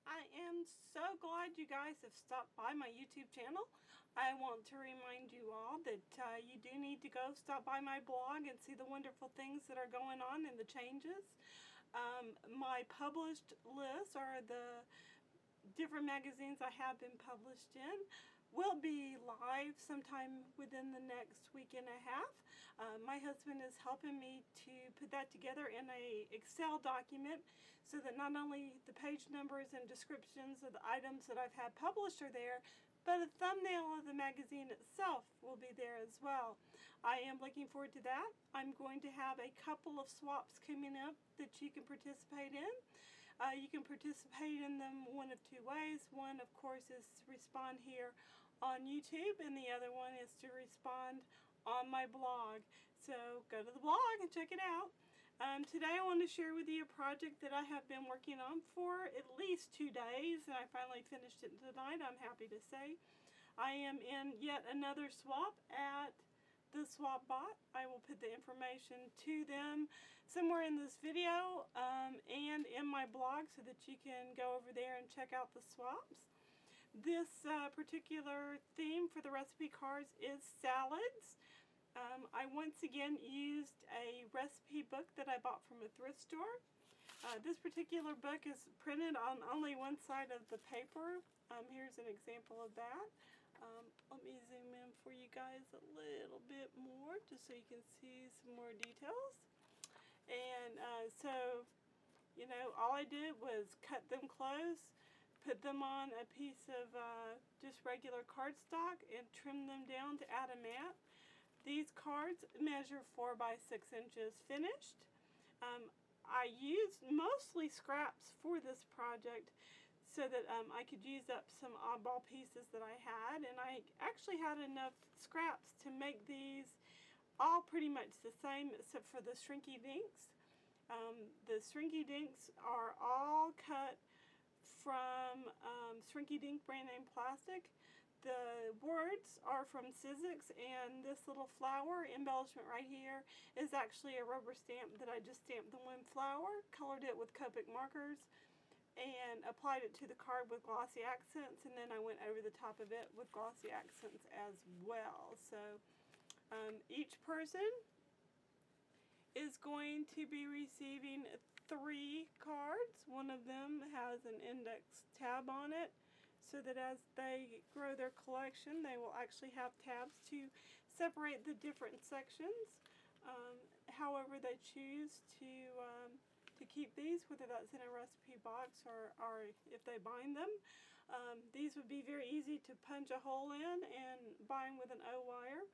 I am so glad you guys have stopped by my YouTube channel. I want to remind you all that you do need to go stop by my blog and see the wonderful things that are going on and the changes. My published lists are the different magazines I have been published in. Will be live sometime within the next week and a half. My husband is helping me to put that together in a Excel document so that not only the page numbers and descriptions of the items that I've had published are there, but a thumbnail of the magazine itself will be there as well. I am looking forward to that. I'm going to have a couple of swaps coming up that you can participate in. You can participate in them one of two ways. One, of course, is to respond here on YouTube, and the other one is to respond on my blog. So go to the blog and check it out. Today I want to share with you a project that I have been working on for at least 2 days, and I finally finished it tonight, I'm happy to say. I am in yet another swap at the SwapBot. I will put the information to them somewhere in this video and in my blog so that you can go over there and check out the swaps. This particular theme for the recipe cards is salads. I once again used a recipe book that I bought from a thrift store. This particular book is printed on only one side of the paper. Here's an example of that. Let me zoom in for you guys a little bit more just so you can see some more details. And so, you know, all I did was cut them close, put them on a piece of just regular cardstock, and trim them down to add a mat. These cards measure 4 by 6 inches finished. I used mostly scraps for this project so that I could use up some oddball pieces that I had, and I actually had enough scraps to make these all pretty much the same except for the Shrinky Dinks. The Shrinky Dinks are all cut from Shrinky Dink brand name plastic. The words are from Sizzix, and this little flower embellishment right here is actually a rubber stamp that I just stamped the one flower, colored it with Copic markers, and applied it to the card with glossy accents, and then I went over the top of it with glossy accents as well. So each person is going to be receiving 3 cards. One of them has an index tab on it, so that as they grow their collection, they will actually have tabs to separate the different sections. However they choose to keep these, whether that's in a recipe box or if they bind them. These would be very easy to punch a hole in and bind with an O-wire,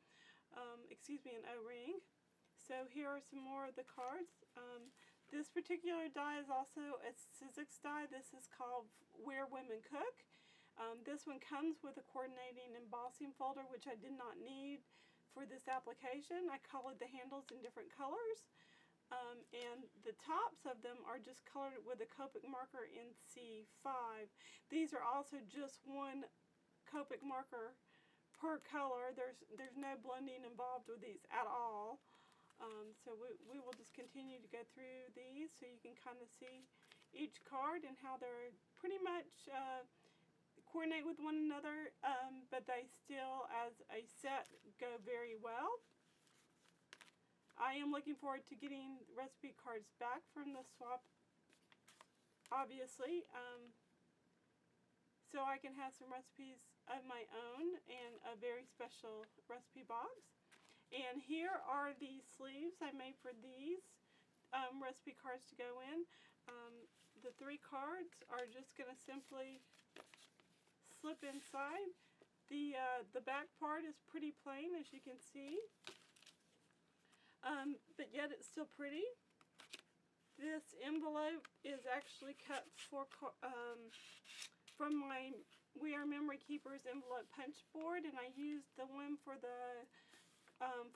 an O-ring. So here are some more of the cards. This particular die is also a Sizzix die. This is called Where Women Cook. This one comes with a coordinating embossing folder, which I did not need for this application. I colored the handles in different colors. And the tops of them are just colored with a Copic marker in C5. These are also just one Copic marker per color. There's no blending involved with these at all. So we will just continue to go through these so you can kind of see each card and how they're pretty much coordinate with one another, but they still, as a set, go very well. I am looking forward to getting recipe cards back from the swap, obviously, so I can have some recipes of my own and a very special recipe box. And here are the sleeves I made for these recipe cards to go in. The 3 cards are just going to simply slip inside. The back part is pretty plain, as you can see, but yet it's still pretty. This envelope is actually cut from my We Are Memory Keepers envelope punch board, and I used the one for the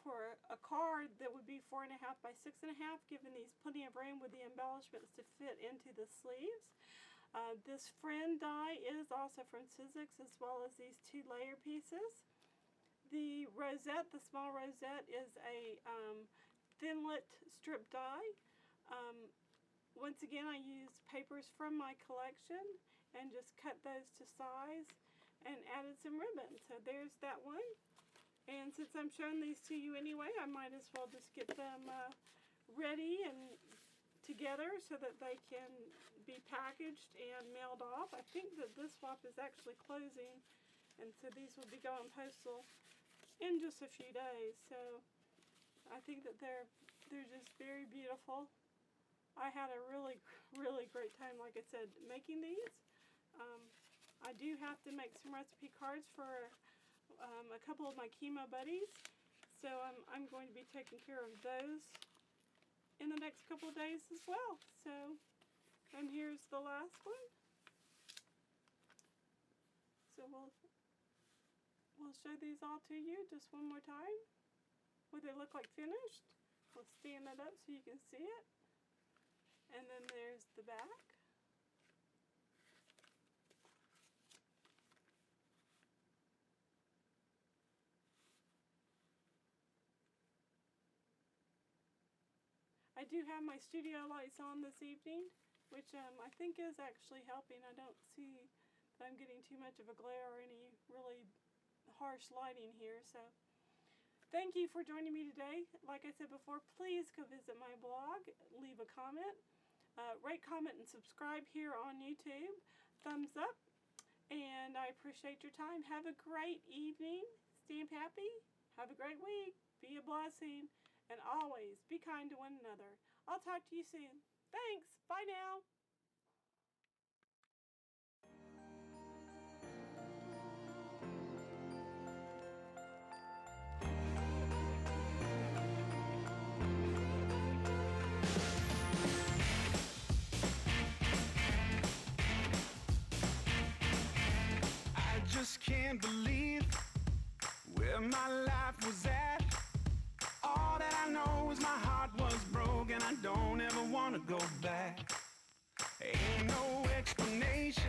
for a card that would be 4.5 by 6.5, giving these plenty of room with the embellishments to fit into the sleeves. This friend die is also from Sizzix, as well as these 2 layer pieces. The rosette, the small rosette, is a Thinlit strip die. Once again, I used papers from my collection, and just cut those to size and added some ribbon. So there's that one. And since I'm showing these to you anyway, I might as well just get them ready and together so that they can be packaged and mailed off. I think that this swap is actually closing, and so these will be going postal in just a few days. So I think that they're just very beautiful. I had a really great time, like I said, making these. I do have to make some recipe cards for a couple of my chemo buddies, so I'm going to be taking care of those in the next couple of days as well. So, and here's the last one. So we'll show these all to you just one more time. What they look like finished. We'll stand it up so you can see it. And then there's the back. I do have my studio lights on this evening, which I think is actually helping. I don't see that I'm getting too much of a glare or any really harsh lighting here. So thank you for joining me today. Like I said before, please go visit my blog, leave a comment, rate, comment, and subscribe here on YouTube. Thumbs up, and I appreciate your time. Have a great evening. Stamp happy. Have a great week. Be a blessing. And always be kind to one another. I'll talk to you soon. Thanks. Bye now. I just can't believe where my life was at. All that I know is my heart was broken. I don't ever want to go back. Ain't no explanation.